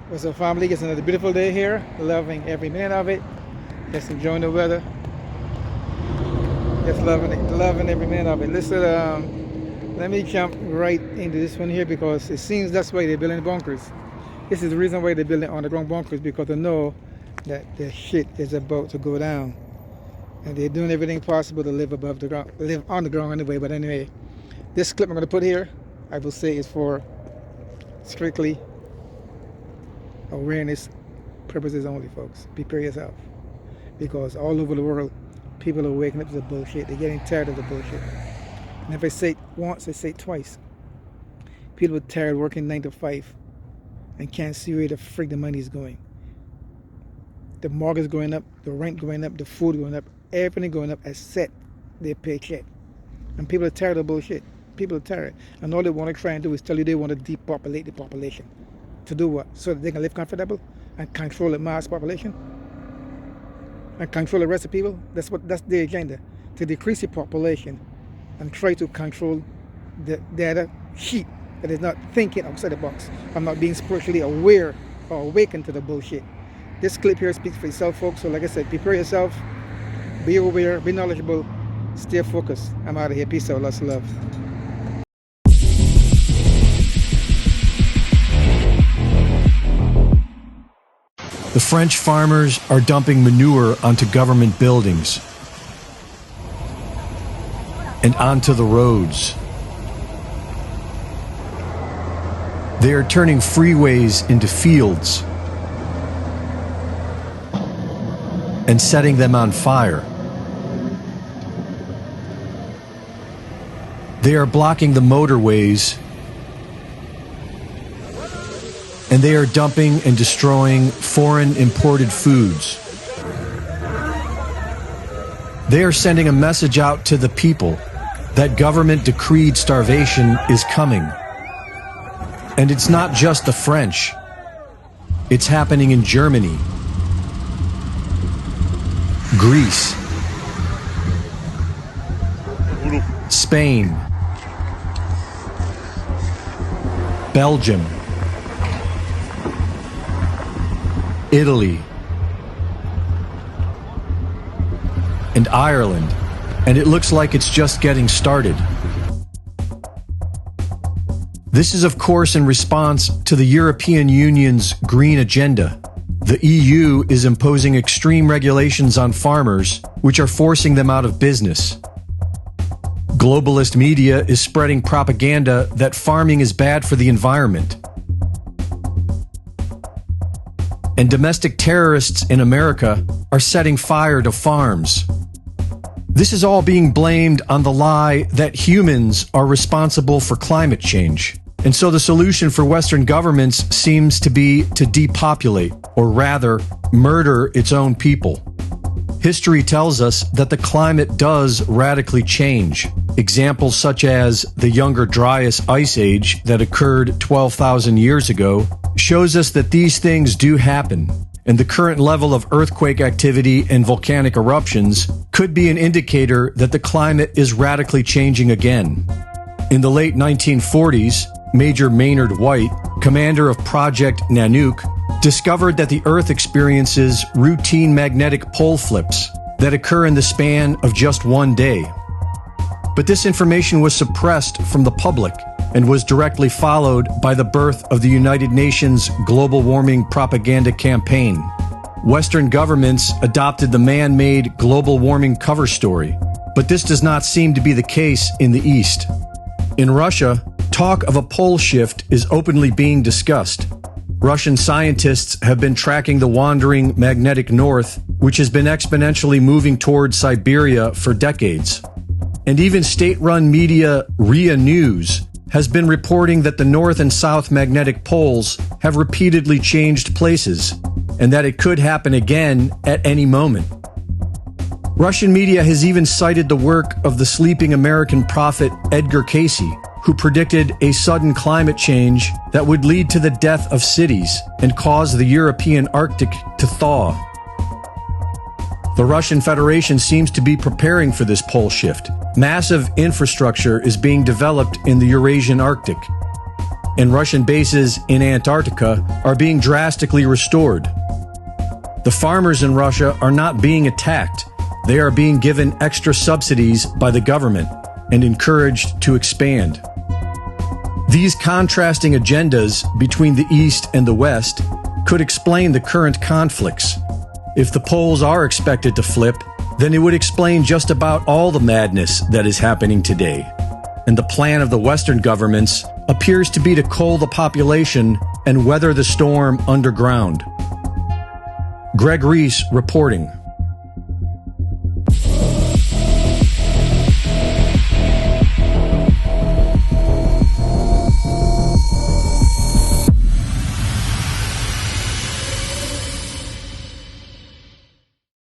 What's up, family? It's another beautiful day here. Loving every minute of it. Just enjoying the weather. Just loving it, loving every minute of it. Listen, let me jump right into this one here because it seems that's why they're building bunkers. This is the reason why they're building underground bunkers, because they know that the shit is about to go down, and they're doing everything possible to live above the ground, live on the ground anyway. But anyway, this clip I'm going to put here, I will say, is for strictly awareness purposes only, folks. Prepare yourself, because all over the world people are waking up to the bullshit. They're getting tired of the bullshit. And if I say it once, I say it twice. People are tired working 9 to 5 and can't see where the freak the money is going. The mortgage going up, the rent going up, the food going up, everything going up except their paycheck. And people are tired of bullshit. People are tired, and all they want to try and do is tell you they want to depopulate the population. To do what? So that they can live comfortable and control the mass population and control the rest of people. That's the agenda, to decrease the population and try to control the other sheep that is not thinking outside the box. I'm not being spiritually aware or awakened to the bullshit. This clip here speaks for itself, folks. So like I said, prepare yourself, be aware, be knowledgeable, stay focused. I'm out of here. Peace out, lots of love. The French farmers are dumping manure onto government buildings and onto the roads. They are turning freeways into fields and setting them on fire. They are blocking the motorways, and they are dumping and destroying foreign imported foods. They are sending a message out to the people that government decreed starvation is coming. And it's not just the French. It's happening in Germany, Greece, Spain, Belgium, Italy, and Ireland, and it looks like it's just getting started. This is, of course, in response to the European Union's green agenda. The EU is imposing extreme regulations on farmers, which are forcing them out of business. Globalist media is spreading propaganda that farming is bad for the environment. And domestic terrorists in America are setting fire to farms. This is all being blamed on the lie that humans are responsible for climate change. And so the solution for Western governments seems to be to depopulate, or rather, murder its own people. History tells us that the climate does radically change. Examples such as the Younger Dryas Ice Age that occurred 12,000 years ago shows us that these things do happen, and the current level of earthquake activity and volcanic eruptions could be an indicator that the climate is radically changing again. In the late 1940s, Major Maynard White, commander of Project Nanook, discovered that the Earth experiences routine magnetic pole flips that occur in the span of just one day. But this information was suppressed from the public and was directly followed by the birth of the United Nations Global Warming Propaganda Campaign. Western governments adopted the man-made global warming cover story, but this does not seem to be the case in the East. In Russia, talk of a pole shift is openly being discussed. Russian scientists have been tracking the wandering magnetic north, which has been exponentially moving toward Siberia for decades. And even state-run media RIA News has been reporting that the north and south magnetic poles have repeatedly changed places, and that it could happen again at any moment. Russian media has even cited the work of the sleeping American prophet Edgar Cayce, who predicted a sudden climate change that would lead to the death of cities and cause the European Arctic to thaw. The Russian Federation seems to be preparing for this pole shift. Massive infrastructure is being developed in the Eurasian Arctic. and Russian bases in Antarctica are being drastically restored. The farmers in Russia are not being attacked. They are being given extra subsidies by the government and encouraged to expand. These contrasting agendas between the East and the West could explain the current conflicts. If the poles are expected to flip, then it would explain just about all the madness that is happening today. And the plan of the Western governments appears to be to cull the population and weather the storm underground. Greg Reese reporting.